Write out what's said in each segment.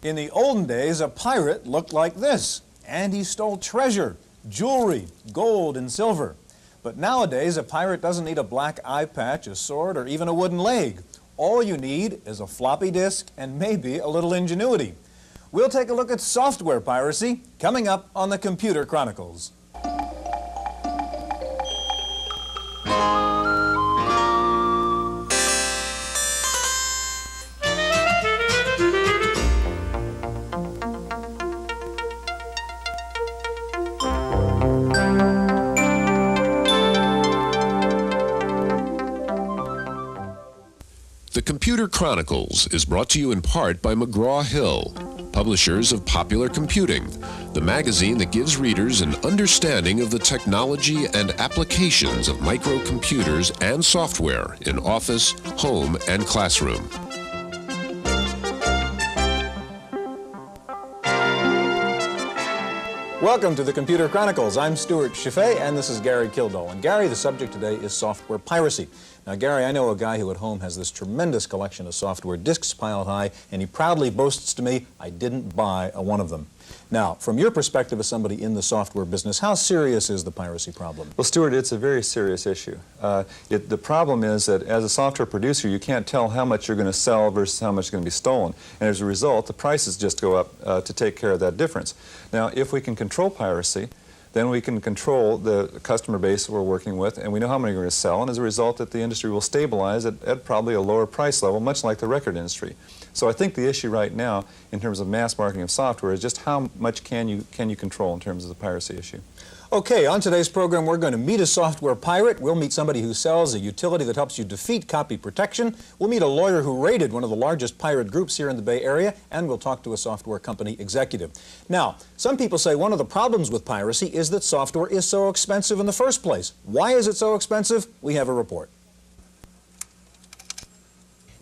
In the olden days, a pirate looked like this, and he stole treasure, jewelry, gold, and silver. But nowadays, a pirate doesn't need a black eye patch, a sword, or even a wooden leg. All you need is a floppy disk and maybe a little ingenuity. We'll take a look at software piracy coming up on the Computer Chronicles. The Computer Chronicles is brought to you in part by McGraw-Hill, publishers of Popular Computing, the magazine that gives readers an understanding of the technology and applications of microcomputers and software in office, home, and classroom. Welcome to the Computer Chronicles. I'm Stuart Chaffee, and this is Gary Kildall. And Gary, the subject today is software piracy. Now, Gary, I know a guy who at home has this tremendous collection of software disks piled high, and he proudly boasts to me, I didn't buy one of them. Now, from your perspective as somebody in the software business, how serious is the piracy problem? Well, Stuart, it's a very serious issue. The problem is that as a software producer, you can't tell how much you're going to sell versus how much is going to be stolen. And as a result, the prices just go up to take care of that difference. Now, if we can control piracy, then we can control the customer base we're working with, and we know how many we're going to sell, and as a result that the industry will stabilize at probably a lower price level, much like the record industry. So I think the issue right now, in terms of mass marketing of software, is just how much can you control in terms of the piracy issue. Okay, on today's program, we're going to meet a software pirate. We'll meet somebody who sells a utility that helps you defeat copy protection. We'll meet a lawyer who raided one of the largest pirate groups here in the Bay Area, and we'll talk to a software company executive. Now, some people say one of the problems with piracy is that software is so expensive in the first place. Why is it so expensive? We have a report.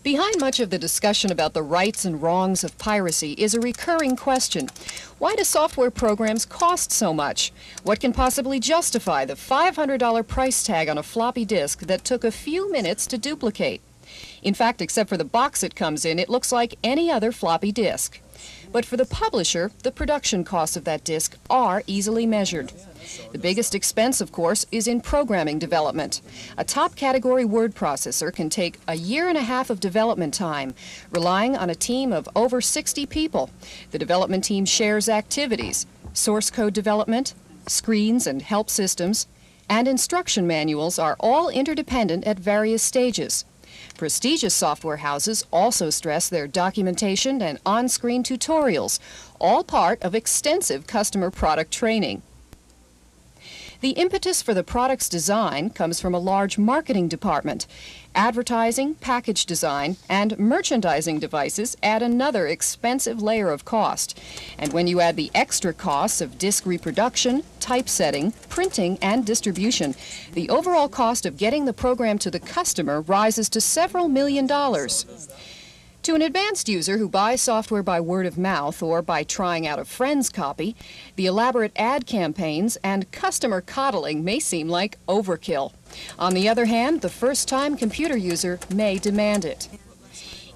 Behind much of the discussion about the rights and wrongs of piracy is a recurring question. Why do software programs cost so much? What can possibly justify the $500 price tag on a floppy disk that took a few minutes to duplicate? In fact, except for the box it comes in, it looks like any other floppy disk. But for the publisher, the production costs of that disk are easily measured. The biggest expense, of course, is in programming development. A top-category word processor can take a year and a half of development time, relying on a team of over 60 people. The development team shares activities, source code development, screens and help systems, and instruction manuals are all interdependent at various stages. Prestigious software houses also stress their documentation and on-screen tutorials, all part of extensive customer product training. The impetus for the product's design comes from a large marketing department. Advertising, package design, and merchandising devices add another expensive layer of cost. And when you add the extra costs of disk reproduction, typesetting, printing, and distribution, the overall cost of getting the program to the customer rises to several $millions. To an advanced user who buys software by word of mouth or by trying out a friend's copy, the elaborate ad campaigns and customer coddling may seem like overkill. On the other hand, the first-time computer user may demand it.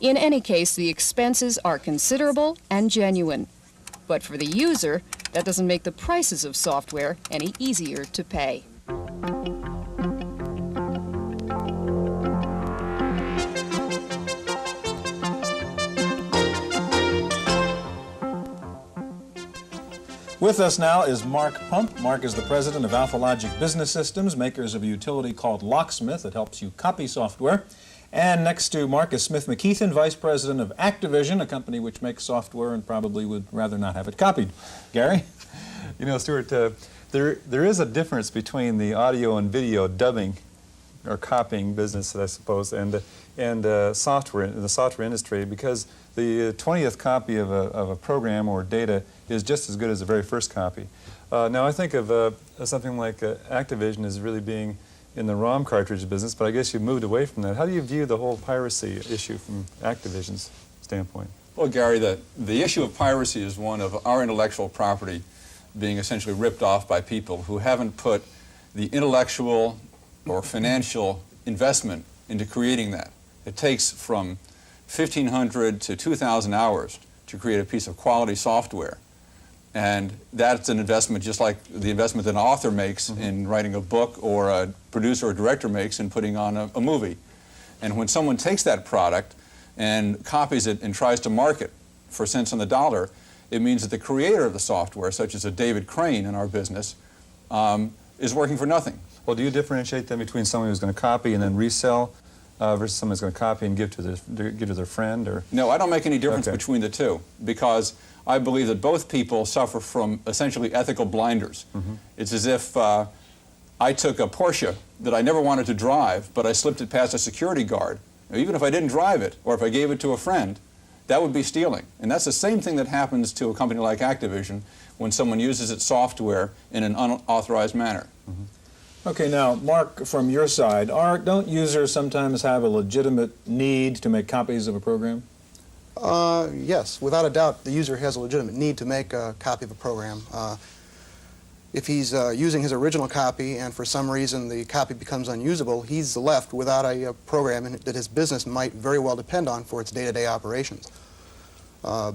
In any case, the expenses are considerable and genuine. But for the user, that doesn't make the prices of software any easier to pay. With us now is Mark Pump. Mark is the president of AlphaLogic Business Systems, makers of a utility called Locksmith that helps you copy software. And next to Mark is Smith McKeithen, vice president of Activision, a company which makes software and probably would rather not have it copied. Gary? You know, Stuart, there is a difference between the audio and video dubbing or copying business, I suppose, and software in the software industry, because the 20th copy of a program or data is just as good as the very first copy. Now I think of something like Activision as really being in the ROM cartridge business, but I guess you've moved away from that. How do you view the whole piracy issue from Activision's standpoint? Well, Gary, the issue of piracy is one of our intellectual property being essentially ripped off by people who haven't put the intellectual or financial investment into creating that. It takes from 1,500 to 2,000 hours to create a piece of quality software. And that's an investment just like the investment that an author makes in writing a book, or a producer or director makes in putting on a movie. And when someone takes that product and copies it and tries to market for cents on the dollar, it means that the creator of the software, such as a David Crane in our business, is working for nothing. Well, do you differentiate then between someone who's going to copy and then resell versus someone who's going to copy and give to their friend? Or no, I don't make any difference between the two, because I believe that both people suffer from essentially ethical blinders. It's as if I took a Porsche that I never wanted to drive, but I slipped it past a security guard. Now, even if I didn't drive it, or if I gave it to a friend, that would be stealing. And that's the same thing that happens to a company like Activision when someone uses its software in an unauthorized manner. Okay, now, Mark, from your side, don't users sometimes have a legitimate need to make copies of a program? Yes, without a doubt, the user has a legitimate need to make a copy of a program. If he's using his original copy and for some reason the copy becomes unusable, he's left without a program that his business might very well depend on for its day-to-day operations.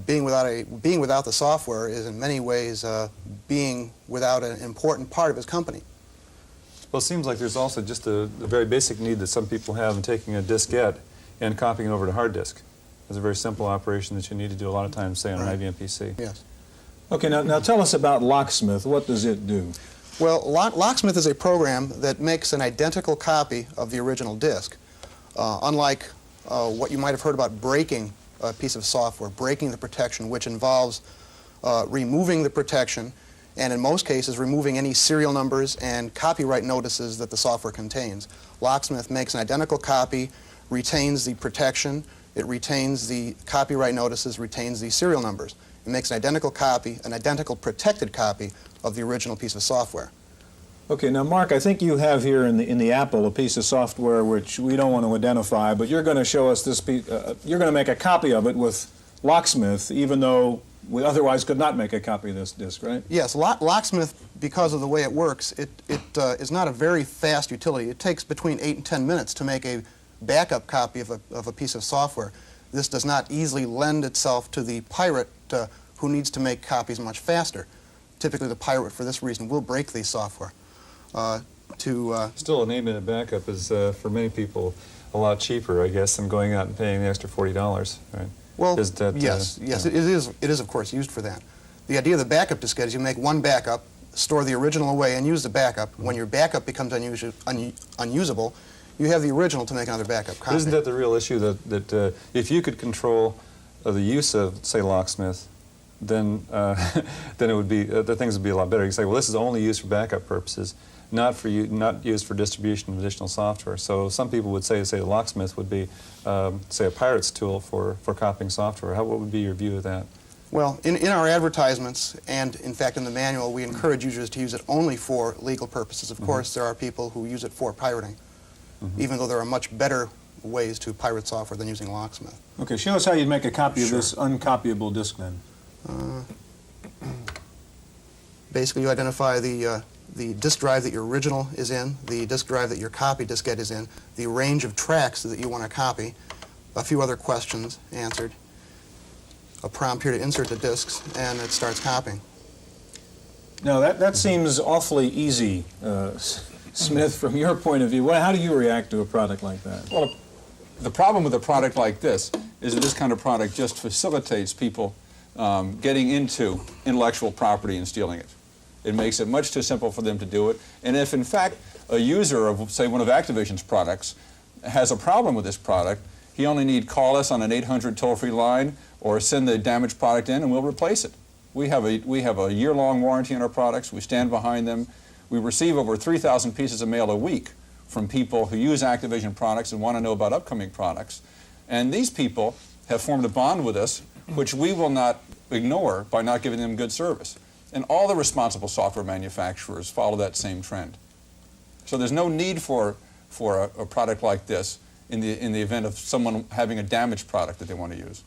Being without the software is in many ways being without an important part of his company. well, it seems like there's also just the very basic need that some people have in taking a diskette and copying it over to hard disk. It's a very simple operation that you need to do a lot of times, say, on an IBM PC. Yes. Okay, now tell us about Locksmith. What does it do? Well, Locksmith is a program that makes an identical copy of the original disk. Unlike what you might have heard about breaking a piece of software, breaking the protection, which involves removing the protection, and in most cases removing any serial numbers and copyright notices that the software contains. Locksmith makes an identical copy, retains the protection, it retains the copyright notices, retains the serial numbers. It makes an identical copy, an identical protected copy of the original piece of software. Okay, now Mark, I think you have here in the Apple a piece of software which we don't want to identify, but you're going to show us this piece, you're going to make a copy of it with Locksmith, even though we otherwise could not make a copy of this disk, right? Yes, Locksmith, because of the way it works, it is not a very fast utility. It takes between 8 and 10 minutes to make a backup copy of a piece of software. This does not easily lend itself to the pirate who needs to make copies much faster. Typically, the pirate, for this reason, will break the software. Still, an 8-minute backup is, for many people, a lot cheaper, I guess, than going out and paying the extra $40, right? Well, That, yes, it is, of course, used for that. The idea of the backup diskette is you make one backup, store the original away, and use the backup. When your backup becomes unusable, you have the original to make another backup copy. Isn't that the real issue, that if you could control the use of, say, Locksmith, then then it would be the things would be a lot better. You say, well, this is only used for backup purposes, not used for distribution of additional software. So some people would say the Locksmith would be, say, a pirate's tool for copying software. What would be your view of that? Well, in our advertisements and, in fact, in the manual, we encourage users to use it only for legal purposes. Of course, there are people who use it for pirating, even though there are much better ways to pirate software than using Locksmith. Okay, show us how you'd make a copy of this uncopyable disk then. Basically, you identify the disk drive that your original is in, the disk drive that your copy diskette is in, the range of tracks that you want to copy, a few other questions answered, a prompt here to insert the disks, and it starts copying. Now, that seems awfully easy, Smith, from your point of view. How do you react to a product like that? Well, the problem with a product like this is that this kind of product just facilitates people getting into intellectual property and stealing it. It makes it much too simple for them to do it. And if, in fact, a user of, say, one of Activision's products has a problem with this product, he only need call us on an 800 toll-free line or send the damaged product in and we'll replace it. We have a year-long warranty on our products. We stand behind them. We receive over 3,000 pieces of mail a week from people who use Activision products and want to know about upcoming products. And these people have formed a bond with us, which we will not ignore by not giving them good service. And all the responsible software manufacturers follow that same trend. So there's no need for a product like this in the event of someone having a damaged product that they want to use.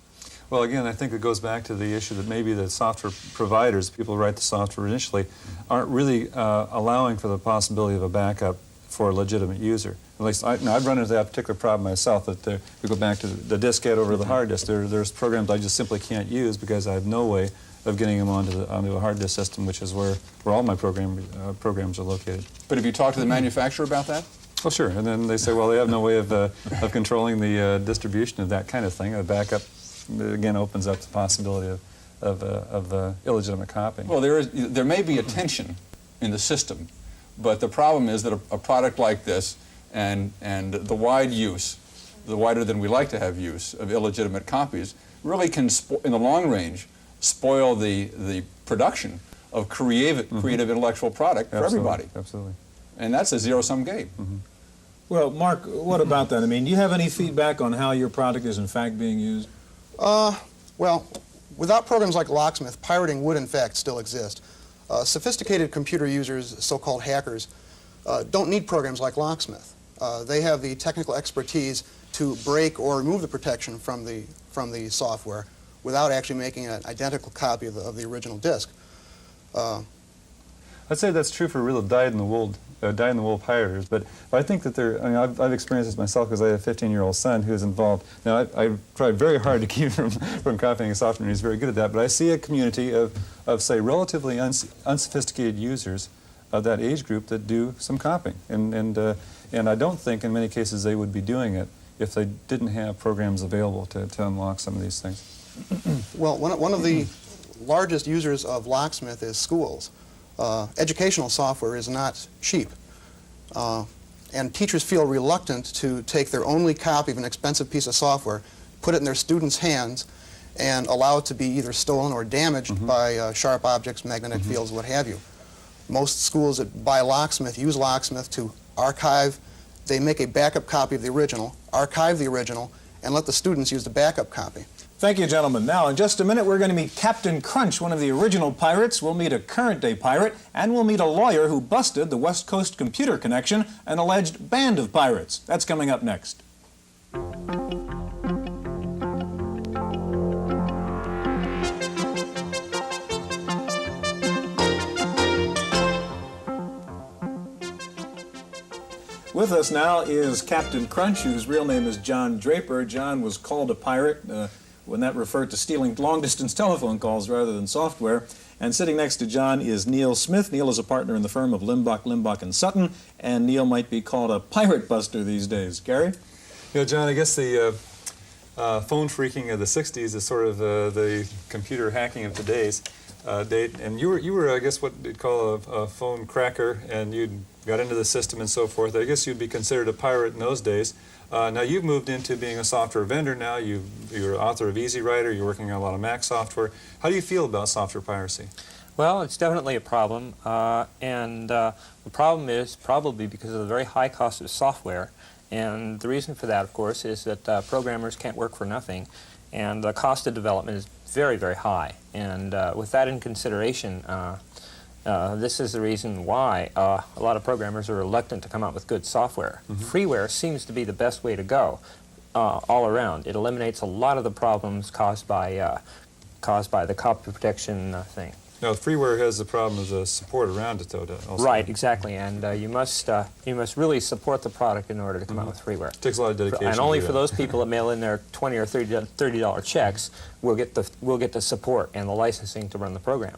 Well, again, I think it goes back to the issue that maybe the software providers, people who write the software initially, aren't really allowing for the possibility of a backup for a legitimate user. At least I've run into that particular problem myself, that we go back to the diskette over the hard disk. There's programs I just simply can't use because I have no way of getting them onto a hard disk system, which is where all my programs are located. But have you talked to the manufacturer about that? Well, sure. And then they say, well, they have no way of controlling the distribution of that kind of thing. A backup, again, opens up the possibility of illegitimate copying. Well, there may be a tension in the system, but the problem is that a product like this and the wide use, the wider than we like to have use of illegitimate copies, really can, in the long range, spoil the production of creative intellectual product for everybody. Absolutely. And that's a zero-sum game. Well, Mark, what about that? I mean, do you have any feedback on how your product is in fact being used? Well, without programs like Locksmith, pirating would in fact still exist. Sophisticated computer users, so-called hackers, don't need programs like Locksmith. They have the technical expertise to break or remove the protection from the software without actually making an identical copy of the original disk. I'd say that's true for real dyed-in-the-wool pirators, but I think that I've experienced this myself because I have a 15-year-old son who's involved. Now, I've tried very hard to keep him from copying software, and he's very good at that, but I see a community of say, relatively unsophisticated users of that age group that do some copying, and I don't think in many cases they would be doing it if they didn't have programs available to unlock some of these things. Well, one of the largest users of Locksmith is schools. Educational software is not cheap, and teachers feel reluctant to take their only copy of an expensive piece of software, put it in their students' hands, and allow it to be either stolen or damaged by sharp objects, magnetic fields, what have you. Most schools that buy Locksmith use Locksmith to archive. They make a backup copy of the original, archive the original, and let the students use the backup copy. Thank you, gentlemen. Now, in just a minute, we're going to meet Captain Crunch, one of the original pirates. We'll meet a current-day pirate, and we'll meet a lawyer who busted the West Coast Computer Connection, an alleged band of pirates. That's coming up next. With us now is Captain Crunch, whose real name is John Draper. John was called a pirate when that referred to stealing long-distance telephone calls rather than software. And sitting next to John is Neil Smith. Neil is a partner in the firm of Limbach, Sutton, and Neil might be called a pirate buster these days. Gary? You know, John, I guess the phone phreaking of the 60s is sort of the computer hacking of today's date. And you were, I guess, what you'd call a phone cracker, and you'd got into the system and so forth. I guess you'd be considered a pirate in those days. Now you've moved into being a software vendor now. You're author of Easy Writer. You're working on a lot of Mac software. How do you feel about software piracy? Well, it's definitely a problem, and the problem is probably because of the very high cost of software. And the reason for that, of course, is that programmers can't work for nothing, and the cost of development is very, very high. And with that in consideration, this is the reason why a lot of programmers are reluctant to come out with good software. Freeware seems to be the best way to go all around. It eliminates a lot of the problems caused by the copy protection thing. Now, freeware has the problem of the support around it, though, also. Right, exactly, and you must really support the product in order to come out with freeware. It takes a lot of dedication. And only for those people that mail in their $20 or $30 checks will get the support and the licensing to run the program.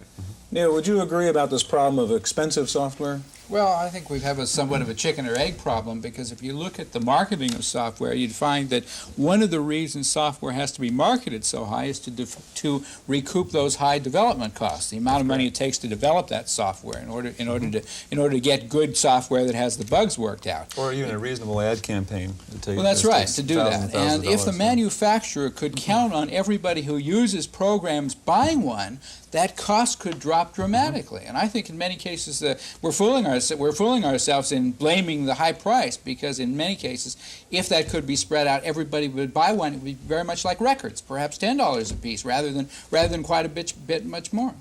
Neil, would you agree about this problem of expensive software? Well, I think we have somewhat of a chicken or egg problem, because if you look at the marketing of software, you'd find that one of the reasons software has to be marketed so high is to recoup those high development costs, the amount of money it takes to develop that software in order to get good software that has the bugs worked out. Or even a reasonable ad campaign. Well, that's right, to do that. And if the manufacturer could count on everybody who uses programs buying one, that cost could drop dramatically. And I think in many cases we're fooling ourselves in blaming the high price, because in many cases, if that could be spread out, everybody would buy one. It would be very much like records, perhaps $10 a piece, rather than quite a bit much more.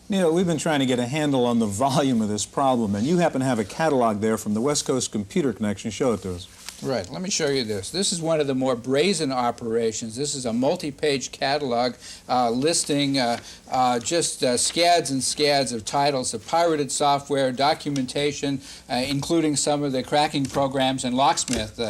Neil, we've been trying to get a handle on the volume of this problem, and you happen to have a catalog there from the West Coast Computer Connection. Show it to us. Right, let me show you this. This is one of the more brazen operations. This is a multi-page catalog listing just scads and scads of titles of pirated software, documentation, including some of the cracking programs, and Locksmith.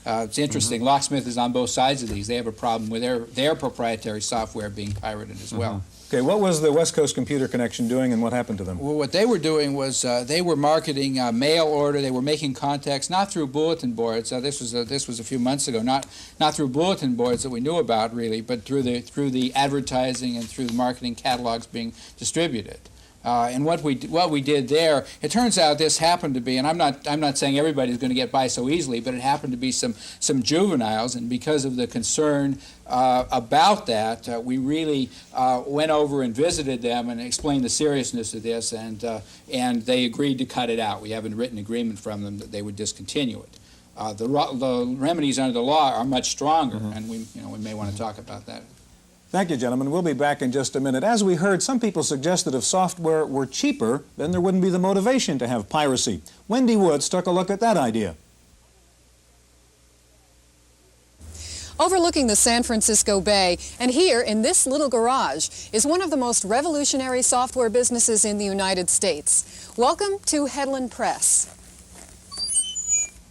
It's interesting, Locksmith is on both sides of these. They have a problem with their proprietary software being pirated as well. Okay, what was the West Coast Computer Connection doing, and what happened to them? Well, what they were doing was they were marketing mail order. They were making contacts, not through bulletin boards. This was a few months ago, not through bulletin boards that we knew about really, but through the advertising and through the marketing catalogs being distributed. And what we did there, it turns out this happened to be, and I'm not saying everybody's going to get by so easily, but it happened to be some juveniles, and because of the concern about that, we really went over and visited them and explained the seriousness of this, and they agreed to cut it out. We have a written agreement from them that they would discontinue it. The remedies under the law are much stronger, and we may want to talk about that. Thank you, gentlemen. We'll be back in just a minute. As we heard, some people suggest that if software were cheaper, then there wouldn't be the motivation to have piracy. Wendy Woods took a look at that idea. Overlooking the San Francisco Bay, and here in this little garage, is one of the most revolutionary software businesses in the United States. Welcome to Headland Press.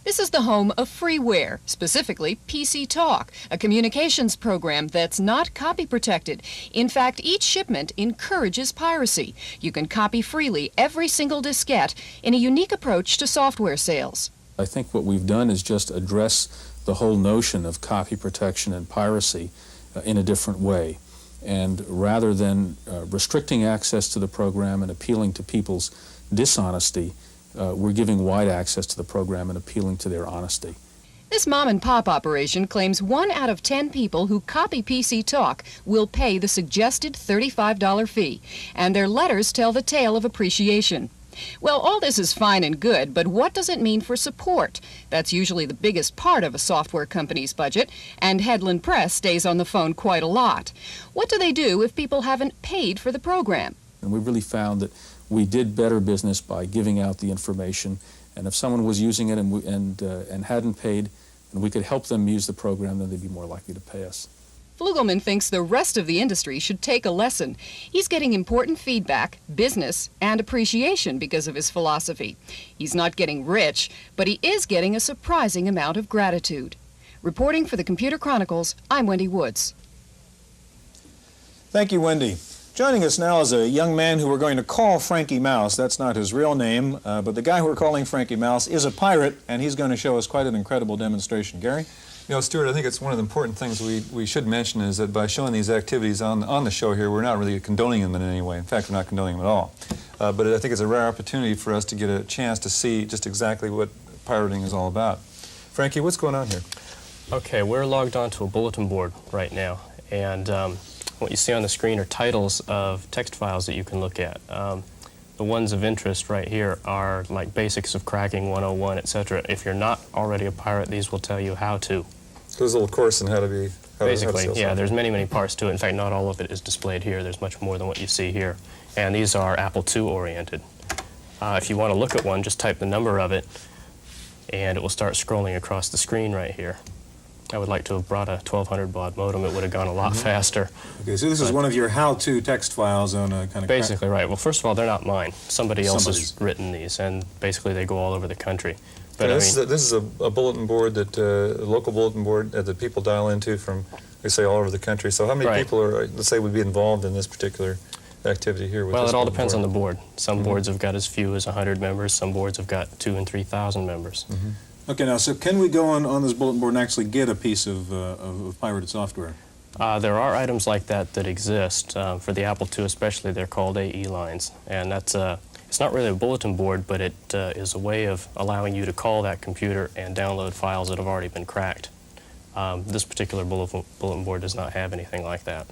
This is the home of freeware, specifically PC Talk, a communications program that's not copy protected. In fact, each shipment encourages piracy. You can copy freely every single diskette in a unique approach to software sales. I think what we've done is just address the whole notion of copy protection and piracy in a different way. And rather than restricting access to the program and appealing to people's dishonesty, we're giving wide access to the program and appealing to their honesty. This mom-and-pop operation claims 1 out of 10 people who copy PC Talk will pay the suggested $35 fee, and their letters tell the tale of appreciation. Well, all this is fine and good, but what does it mean for support? That's usually the biggest part of a software company's budget, and Headland Press stays on the phone quite a lot. What do they do if people haven't paid for the program? And we really found that we did better business by giving out the information, and if someone was using it and hadn't paid, and we could help them use the program, then they'd be more likely to pay us. Flugelman thinks the rest of the industry should take a lesson. He's getting important feedback, business, and appreciation because of his philosophy. He's not getting rich, but he is getting a surprising amount of gratitude. Reporting for the Computer Chronicles, I'm Wendy Woods. Thank you, Wendy. Joining us now is a young man who we're going to call Frankie Mouse. That's not his real name, but the guy who we're calling Frankie Mouse is a pirate, and he's going to show us quite an incredible demonstration. Gary? You know, Stuart, I think it's one of the important things we should mention is that by showing these activities on the show here, we're not really condoning them in any way. In fact, we're not condoning them at all. But I think it's a rare opportunity for us to get a chance to see just exactly what pirating is all about. Frankie, what's going on here? Okay, we're logged onto a bulletin board right now, and what you see on the screen are titles of text files that you can look at. The ones of interest right here are like Basics of Cracking 101, etc. If you're not already a pirate, these will tell you how to. There's a little course on how to be... Basically, yeah, there's many parts to it. In fact, not all of it is displayed here. There's much more than what you see here. And these are Apple II oriented. If you want to look at one, just type the number of it, and it will start scrolling across the screen right here. I would like to have brought a 1200 baud modem. It would have gone a lot faster. Okay, so this is one of your how-to text files on a kind of... Basically, right. Well, first of all, they're not mine. Somebody else has written these, and basically they go all over the country. But yeah, this is a bulletin board that, a local bulletin board that people dial into from, we say, all over the country. So how many people are, let's say, would be involved in this particular activity here? With well, this it all depends board? on the board. Some boards have got as few as 100 members. Some boards have got 2,000 and 3,000 members. Okay, now, so can we go on this bulletin board and actually get a piece of pirated software? There are items like that that exist. For the Apple II especially, they're called AE lines. And that's it's not really a bulletin board, but it is a way of allowing you to call that computer and download files that have already been cracked. This particular bulletin board does not have anything like that.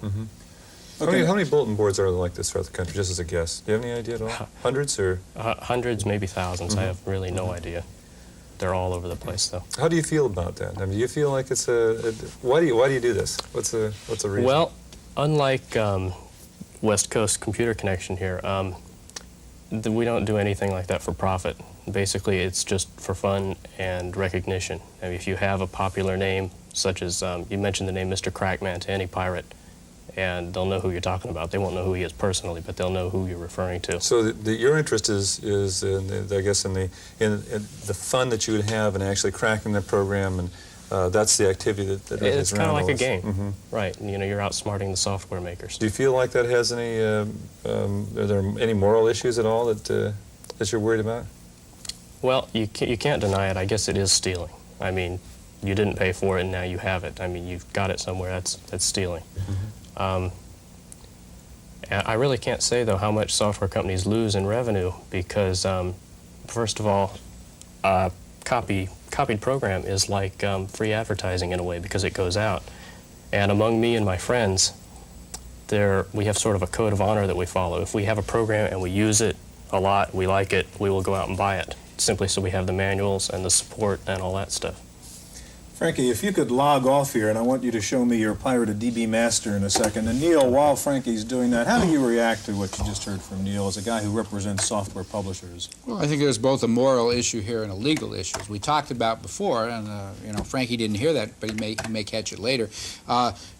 Okay. How many bulletin boards are there like this throughout the country, just as a guess? Do you have any idea at all? Hundreds or? Hundreds, maybe thousands. I have really no idea. They're all over the place, though. How do you feel about that? I mean, do you feel like it's why do you do this? What's the reason? Well, unlike West Coast Computer Connection here, We don't do anything like that for profit. Basically, it's just for fun and recognition. I mean, if you have a popular name, such as you mentioned the name Mr. Crackman to any pirate, and they'll know who you're talking about. They won't know who he is personally, but they'll know who you're referring to. So your interest is in the, I guess, in the fun that you would have in actually cracking the program, and that's the activity that it's kind of like a game, mm-hmm. right? And, you know, you're outsmarting the software makers. Do you feel like that has any? Are there any moral issues at all that you're worried about? Well, you can't deny it. I guess it is stealing. I mean, you didn't pay for it, and now you have it. I mean, you've got it somewhere. That's stealing. Mm-hmm. I really can't say, though, how much software companies lose in revenue because, first of all, copied program is like free advertising in a way because it goes out. And among me and my friends, we have sort of a code of honor that we follow. If we have a program and we use it a lot, we like it, we will go out and buy it, simply so we have the manuals and the support and all that stuff. Frankie, if you could log off here, and I want you to show me your pirated DB master in a second. And Neil, while Frankie's doing that, how do you react to what you just heard from Neil as a guy who represents software publishers? Well, I think there's both a moral issue here and a legal issue. As we talked about before, and you know, Frankie didn't hear that, but he may catch it later.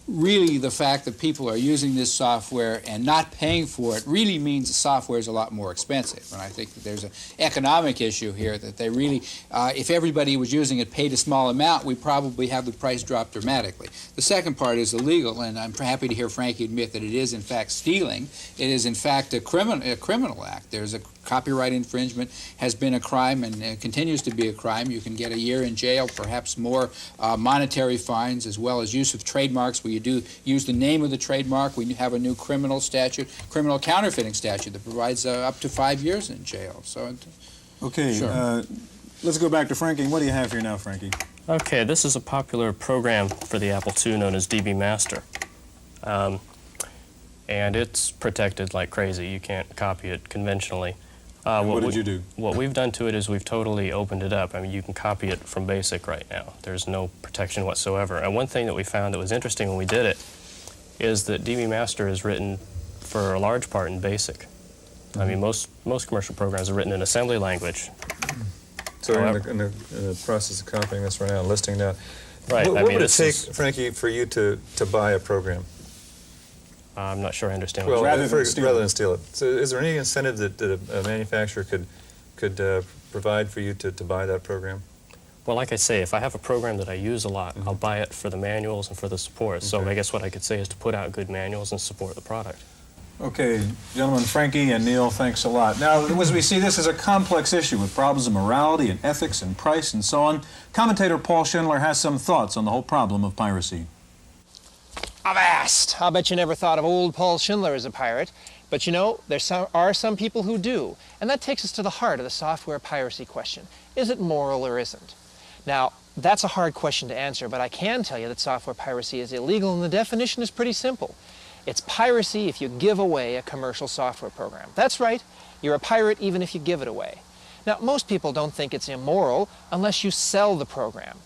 Really, the fact that people are using this software and not paying for it really means the software is a lot more expensive. And I think that there's an economic issue here that they really, if everybody was using it, paid a small amount, we'd probably have the price drop dramatically. The second part is the legal, and I'm happy to hear Frankie admit that it is in fact stealing. It is in fact a criminal act. There's a copyright infringement has been a crime and continues to be a crime. You can get a year in jail, perhaps more monetary fines, as well as use of trademarks where you do use the name of the trademark. We have a new criminal counterfeiting statute that provides up to 5 years in jail. So, okay, sure. Let's go back to Frankie. What do you have here now, Frankie? Okay, this is a popular program for the Apple II known as DB Master. And it's protected like crazy. You can't copy it conventionally. What did you do? What we've done to it is we've totally opened it up. I mean, you can copy it from BASIC right now. There's no protection whatsoever. And one thing that we found that was interesting when we did it is that DB Master is written for a large part in BASIC. Mm-hmm. I mean, most commercial programs are written in assembly language. So in the process of copying this right now and listing it out. Right. What would it take, Frankie, for you to buy a program? I'm not sure I understand. Well, rather than steal it. So, is there any incentive that a manufacturer could provide for you to buy that program? Well, like I say, if I have a program that I use a lot, mm-hmm. I'll buy it for the manuals and for the support. Okay. So I guess what I could say is to put out good manuals and support the product. Okay, gentlemen, Frankie and Neil, thanks a lot. Now, as we see, this is a complex issue with problems of morality and ethics and price and so on. Commentator Paul Schindler has some thoughts on the whole problem of piracy. Avast! I'll bet you never thought of old Paul Schindler as a pirate. But you know, there are some people who do. And that takes us to the heart of the software piracy question. Is it moral or isn't? Now, that's a hard question to answer, but I can tell you that software piracy is illegal, and the definition is pretty simple. It's piracy if you give away a commercial software program. That's right, you're a pirate even if you give it away. Now, most people don't think it's immoral unless you sell the program.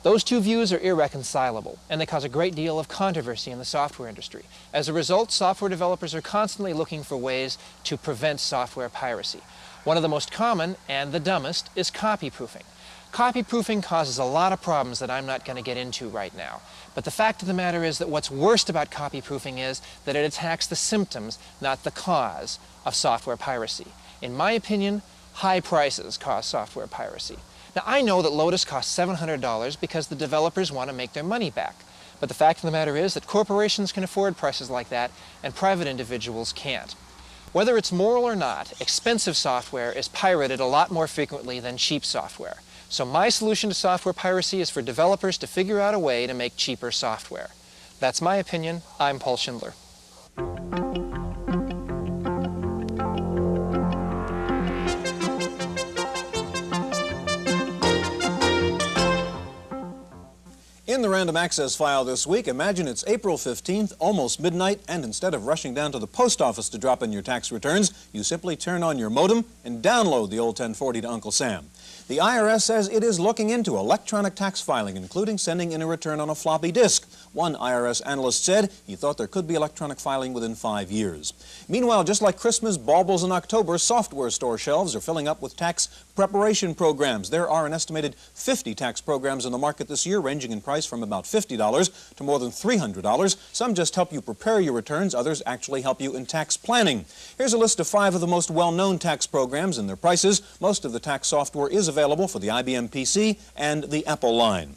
Those two views are irreconcilable, and they cause a great deal of controversy in the software industry. As a result, software developers are constantly looking for ways to prevent software piracy. One of the most common, and the dumbest, is copy-proofing. Copy-proofing causes a lot of problems that I'm not going to get into right now. But the fact of the matter is that what's worst about copy-proofing is that it attacks the symptoms, not the cause, of software piracy. In my opinion, high prices cause software piracy. Now, I know that Lotus costs $700 because the developers want to make their money back. But the fact of the matter is that corporations can afford prices like that, and private individuals can't. Whether it's moral or not, expensive software is pirated a lot more frequently than cheap software. So my solution to software piracy is for developers to figure out a way to make cheaper software. That's my opinion. I'm Paul Schindler. In the random access file this week, imagine it's April 15th, almost midnight, and instead of rushing down to the post office to drop in your tax returns, you simply turn on your modem and download the old 1040 to Uncle Sam. The IRS says it is looking into electronic tax filing, including sending in a return on a floppy disk. One IRS analyst said he thought there could be electronic filing within 5 years. Meanwhile, just like Christmas baubles in October, software store shelves are filling up with tax preparation programs. There are an estimated 50 tax programs in the market this year, ranging in price from about $50 to more than $300. Some just help you prepare your returns, others actually help you in tax planning. Here's a list of 5 of the most well-known tax programs and their prices. Most of the tax software is available for the IBM PC and the Apple line.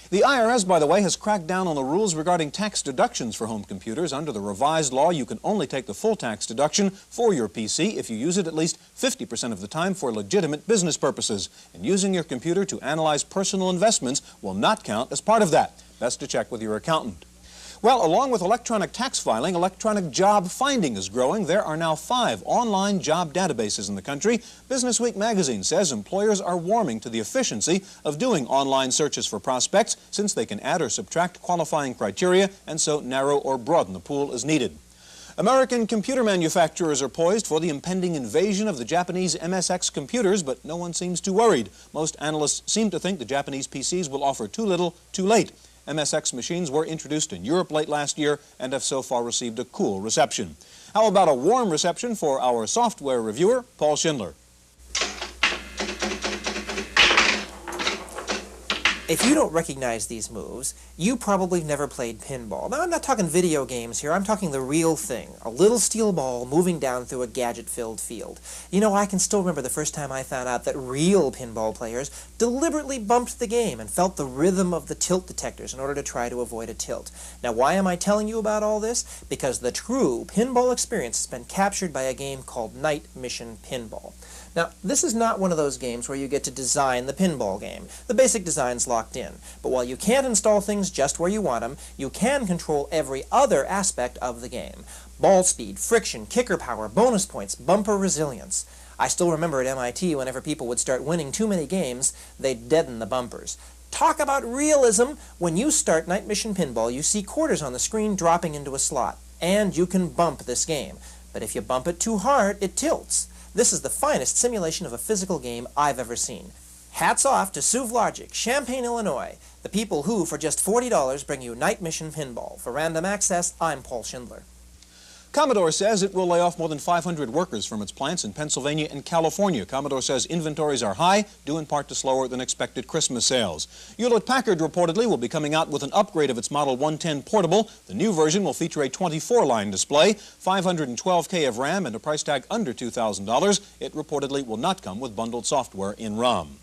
The IRS, by the way, has cracked down on the rules regarding tax deductions for home computers. Under the revised law, you can only take the full tax deduction for your PC if you use it at least 50% of the time for legitimate business purposes. And using your computer to analyze personal investments will not count as part of that. Best to check with your accountant. Well, along with electronic tax filing, electronic job finding is growing. There are now 5 online job databases in the country. Business Week magazine says employers are warming to the efficiency of doing online searches for prospects, since they can add or subtract qualifying criteria and so narrow or broaden the pool as needed. American computer manufacturers are poised for the impending invasion of the Japanese MSX computers, but no one seems too worried. Most analysts seem to think the Japanese PCs will offer too little, too late. MSX machines were introduced in Europe late last year and have so far received a cool reception. How about a warm reception for our software reviewer, Paul Schindler? If you don't recognize these moves, you probably never played pinball. Now, I'm not talking video games here, I'm talking the real thing. A little steel ball moving down through a gadget-filled field. You know, I can still remember the first time I found out that real pinball players deliberately bumped the game and felt the rhythm of the tilt detectors in order to try to avoid a tilt. Now, why am I telling you about all this? Because the true pinball experience has been captured by a game called Night Mission Pinball. Now, this is not one of those games where you get to design the pinball game. The basic design's locked in. But while you can't install things just where you want them, you can control every other aspect of the game. Ball speed, friction, kicker power, bonus points, bumper resilience. I still remember at MIT, whenever people would start winning too many games, they'd deaden the bumpers. Talk about realism! When you start Night Mission Pinball, you see quarters on the screen dropping into a slot. And you can bump this game. But if you bump it too hard, it tilts. This is the finest simulation of a physical game I've ever seen. Hats off to SUV Logic, Champaign, Illinois, the people who, for just $40, bring you Night Mission Pinball. For Random Access, I'm Paul Schindler. Commodore says it will lay off more than 500 workers from its plants in Pennsylvania and California. Commodore says inventories are high, due in part to slower than expected Christmas sales. Hewlett-Packard reportedly will be coming out with an upgrade of its Model 110 portable. The new version will feature a 24-line display, 512K of RAM, and a price tag under $2,000. It reportedly will not come with bundled software in ROM.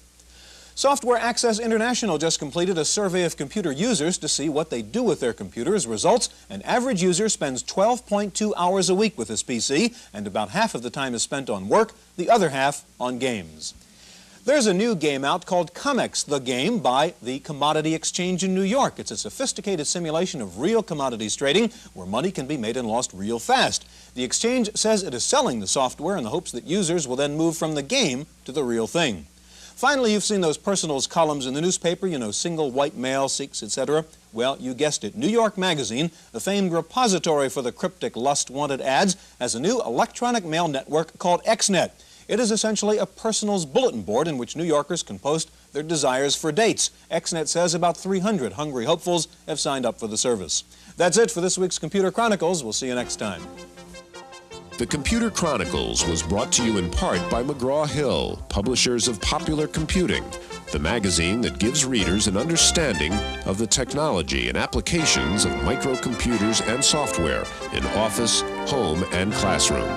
Software Access International just completed a survey of computer users to see what they do with their computers. Results: an average user spends 12.2 hours a week with his PC, and about half of the time is spent on work, the other half on games. There's a new game out called COMEX, the Game, by the Commodity Exchange in New York. It's a sophisticated simulation of real commodities trading where money can be made and lost real fast. The exchange says it is selling the software in the hopes that users will then move from the game to the real thing. Finally, you've seen those personals columns in the newspaper, you know, single white male, Sikhs, etc. Well, you guessed it. New York Magazine, the famed repository for the cryptic lust-wanted ads, has a new electronic mail network called XNet. It is essentially a personals bulletin board in which New Yorkers can post their desires for dates. XNet says about 300 hungry hopefuls have signed up for the service. That's it for this week's Computer Chronicles. We'll see you next time. The Computer Chronicles was brought to you in part by McGraw-Hill, publishers of Popular Computing, the magazine that gives readers an understanding of the technology and applications of microcomputers and software in office, home, and classroom.